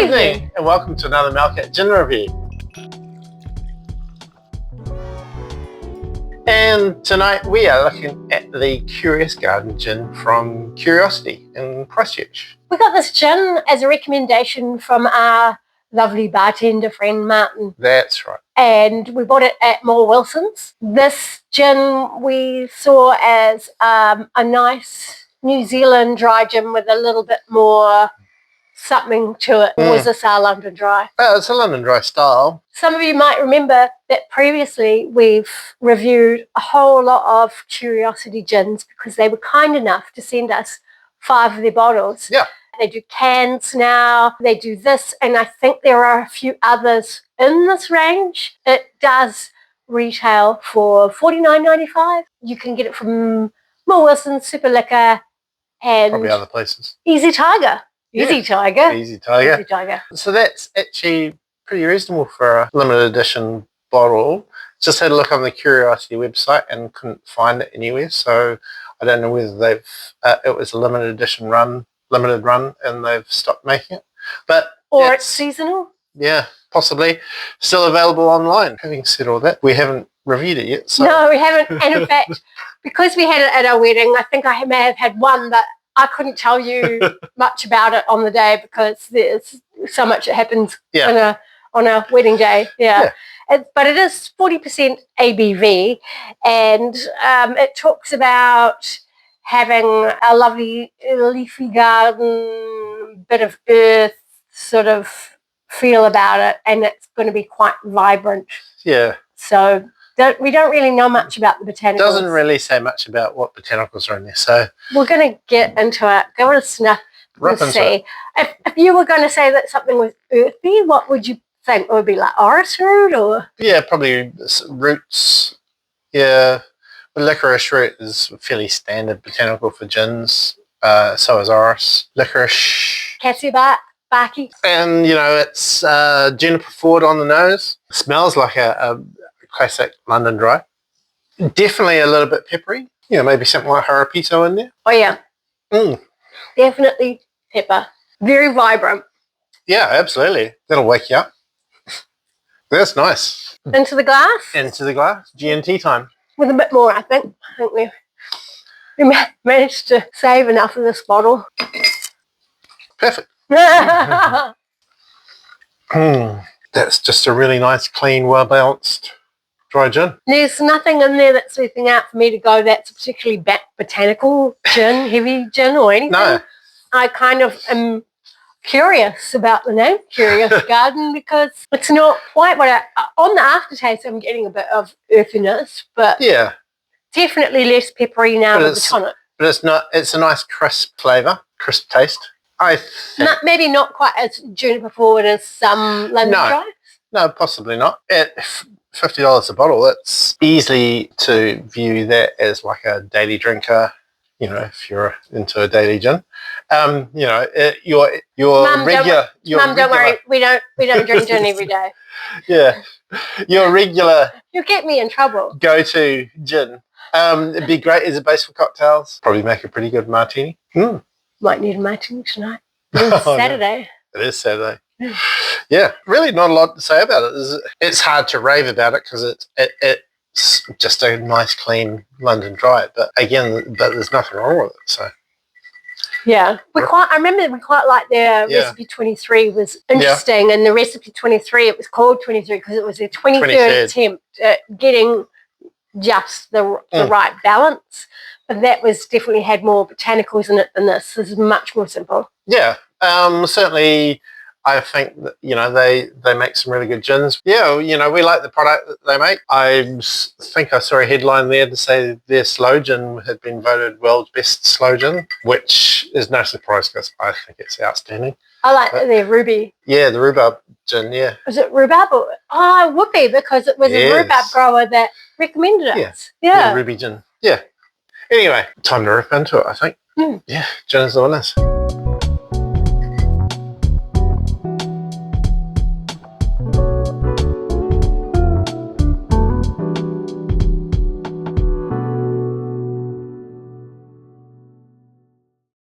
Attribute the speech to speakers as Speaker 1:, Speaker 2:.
Speaker 1: evening and welcome to another Malcat Gin review. And tonight we are looking at the Curious Garden Gin from Curiosity in Christchurch.
Speaker 2: We got this gin as a recommendation from our lovely bartender friend Martin.
Speaker 1: That's right.
Speaker 2: And we bought it at Moore Wilson's. This gin we saw as a nice New Zealand dry gin with a little bit more something to it. Or was this our London Dry?
Speaker 1: It's a London Dry style.
Speaker 2: Some of you might remember that previously we've reviewed a whole lot of Curiosity gins because they were kind enough to send us 5 of their bottles.
Speaker 1: Yeah.
Speaker 2: They do cans now, they do this, and I think there are a few others in this range. It does retail for $49.95. You can get it from Moore Wilson's, Super Liquor, and
Speaker 1: Probably other places.
Speaker 2: Easy Tiger. Easy Tiger.
Speaker 1: Easy Tiger.
Speaker 2: Easy Tiger.
Speaker 1: So that's actually pretty reasonable for a limited edition bottle. Just had a look on the Curiosity website and couldn't find it anywhere. So I don't know whether they've, it was a limited run and they've stopped making it. But
Speaker 2: or it's seasonal.
Speaker 1: Yeah, possibly. Still available online. Having said all that, we haven't reviewed it yet. So.
Speaker 2: No, we haven't. And in fact, because we had it at our wedding, I think I may have had one, but I couldn't tell you much about it on the day because there's so much that happens on a wedding day. Yeah. But it is 40% ABV, and it talks about having a lovely leafy garden, bit of earth sort of feel about it, and it's going to be quite vibrant.
Speaker 1: Yeah.
Speaker 2: So we don't really know much about the botanicals.
Speaker 1: Doesn't really say much about what botanicals are in there, so
Speaker 2: we're going to get into it. Go and sniff and see. If you were going to say that something was earthy, what would you think? It would be like orris root, or
Speaker 1: probably roots. Yeah, licorice root is a fairly standard botanical for gins. So is orris, licorice,
Speaker 2: cassia barky,
Speaker 1: and it's juniper forward on the nose. Smells like a classic London Dry. Definitely a little bit peppery. Maybe something like harapito in there.
Speaker 2: Oh yeah. Definitely pepper. Very vibrant.
Speaker 1: Yeah, absolutely. That'll wake you up. That's nice.
Speaker 2: Into the glass?
Speaker 1: Into the glass. G&T time.
Speaker 2: With a bit more, I think. I think we managed to save enough of this bottle.
Speaker 1: Perfect. That's just a really nice, clean, well-balanced dry gin.
Speaker 2: There's nothing in there that's leaping out for me to go that's a particularly botanical gin, heavy gin or anything.
Speaker 1: No.
Speaker 2: I kind of am curious about the name, Curious Garden, because it's not quite what on the aftertaste I'm getting a bit of earthiness, but definitely less peppery now with the tonic.
Speaker 1: But it's a nice crisp flavour, crisp taste.
Speaker 2: Maybe not quite as juniper forward as some London Dry.
Speaker 1: No, possibly not. At $50 a bottle, it's easily to view that as like a daily drinker. If you're into a daily gin, your
Speaker 2: Mum,
Speaker 1: regular.
Speaker 2: Mum, don't worry, we don't drink gin every day.
Speaker 1: Yeah, your regular.
Speaker 2: You'll get me in trouble.
Speaker 1: Go-to gin. It'd be great as a base for cocktails. Probably make a pretty good martini.
Speaker 2: Might need a martini tonight. It's Saturday.
Speaker 1: No. It is Saturday. Yeah, really not a lot to say about it. It's hard to rave about it because it's just a nice, clean London Dry. But again, there's nothing wrong with it. So
Speaker 2: yeah, I remember we quite liked their recipe 23 was interesting, and the recipe 23 it was called 23 because it was their 23rd attempt at getting just the right balance. But that was definitely had more botanicals in it than this. This is much more simple. Yeah,
Speaker 1: certainly. I think that, they make some really good gins. Yeah, we like the product that they make. I think I saw a headline there to say their slow gin had been voted world's best slow gin, which is no surprise because I think it's outstanding.
Speaker 2: I like their ruby.
Speaker 1: Yeah, the rhubarb gin, yeah.
Speaker 2: Was it rhubarb? It would be because it was a rhubarb grower that recommended it.
Speaker 1: Yeah, ruby gin. Yeah. Anyway, time to rip into it, I think. Yeah, gin is the winners.